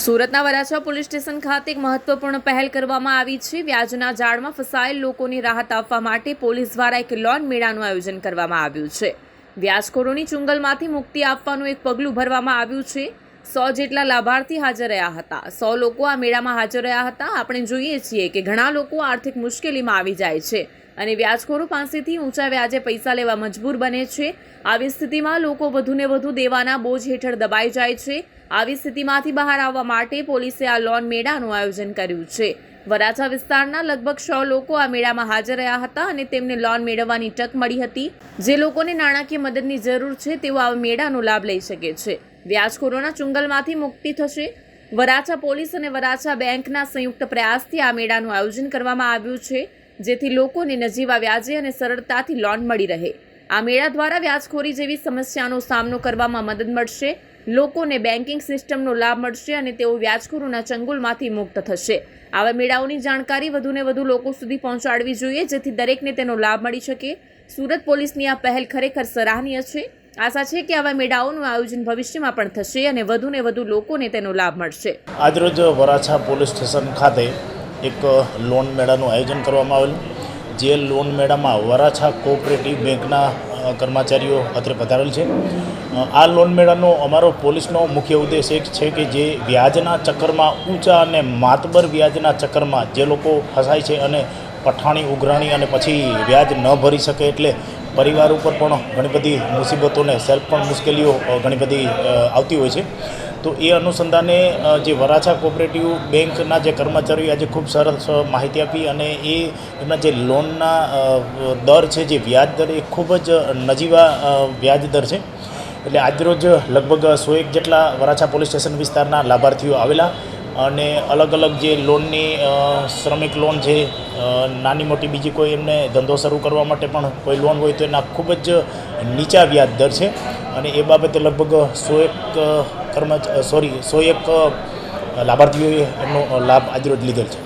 સુરતના Varachha police station ખાતે એક મહત્વપૂર્ણ પહેલ કરવામાં આવી છે। વ્યાજના જાળમાં ફસાયેલ લોકોને રાહત આપવા માટે પોલીસ દ્વારા એક લોન મેળાનું આયોજન કરવામાં આવ્યું છે। વ્યાજખોરોની ચુંગલમાંથી મુક્તિ આપવાનું એક પગલું ભરવામાં આવ્યું છે। 100 જેટલા લાભાર્થી હાજર રહ્યા હતા। 100 લોકો આ મેળામાં હાજર રહ્યા હતા। આપણે જોઈએ છીએ કે ઘણા લોકો આર્થિક મુશ્કેલીમાં આવી જાય છે અને વ્યાજખોરો પાસેથી ઊંચા વ્યાજે પૈસા લેવા મજબૂર બને છે। આવી સ્થિતિમાં લોકો વધુને વધુ દેવાના બોજ હેઠળ દબાઈ જાય છે। આવી સ્થિતિમાંથી બહાર આવવા માટે પોલીસે આ લોન મેળાનું આયોજન કર્યું છે। વરાછા વિસ્તારના લગભગ 100 લોકો આ મેળામાં હાજર રહ્યા હતા અને તેમને લોન મેળવવાની તક મળી હતી। જે લોકોને નાણાકીય મદદની જરૂર છે તેઓ આ મેળાનો લાભ લઈ શકે છે। વ્યાજખોરોના ચુંગલમાંથી મુક્તિ થશે। વરાછા પોલીસ અને વરાછા બેંકના સંયુક્ત પ્રયાસથી આ મેળાનું આયોજન કરવામાં આવ્યું છે, જેથી લોકોને નજીવા વ્યાજે અને સરળતાથી લોન મળી રહે। આ મેળા દ્વારા વ્યાજખોરી જેવી સમસ્યાનો સામનો કરવામાં મદદ મળશે। લોકોને બેન્કિંગ સિસ્ટમનો લાભ મળશે અને તેઓ વ્યાજખોરોના ચંગુલમાંથી મુક્ત થશે। આવા મેળાઓની જાણકારી વધુને વધુ લોકો સુધી પહોંચાડવી જોઈએ, જેથી દરેકને તેનો લાભ મળી શકે। સુરત પોલીસની આ પહેલ ખરેખર સરાહનીય છે। આશા છે કે આવા મેળાઓનું આયોજન ભવિષ્યમાં પણ થશે અને વધુને વધુ લોકોને તેનો લાભ મળશે। આજરોજ વરાછા પોલીસ સ્ટેશન ખાતે એક લોન મેળાનું આયોજન કરવામાં આવેલું, જે લોન મેળામાં વરાછા કોઓપરેટિવ બેંકના કર્મચારીઓ અત્રે પધારેલ છે। આ લોન મેળાનો અમારો પોલીસનો મુખ્ય ઉદ્દેશ એક છે કે જે વ્યાજના ચક્કરમાં ઊંચા અને માતબર વ્યાજના ચક્કરમાં જે લોકો ફસાય છે અને પઠાણી ઉઘરાણી અને પછી વ્યાજ ન ભરી શકે એટલે પરિવાર ઉપર પણ ઘણી બધી મુસીબતોને સેલ્ફ પણ મુશ્કેલીઓ ઘણી બધી આવતી હોય છે। તો એ અનુસંધાને જે વરાછા કોઓપરેટિવ બેંકના જે કર્મચારીઓ આજે ખૂબ સરસ માહિતી આપી અને એમના જે લોનના દર છે, જે વ્યાજ દર એ ખૂબ જ નજીવા વ્યાજ દર છે। એટલે આજરોજ લગભગ 101 જેટલા વરાછા પોલીસ સ્ટેશન વિસ્તારના લાભાર્થીઓ આવેલા અને અલગ અલગ જે લોનની શ્રમિક લોન છે, નાની મોટી બીજી કોઈ એમને ધંધો શરૂ કરવા માટે પણ કોઈ લોન હોય તો એના ખૂબ જ નીચા વ્યાજ દર છે અને એ બાબતે લગભગ 101 લાભાર્થીઓએ એમનો લાભ આજરોજ લીધેલ છે।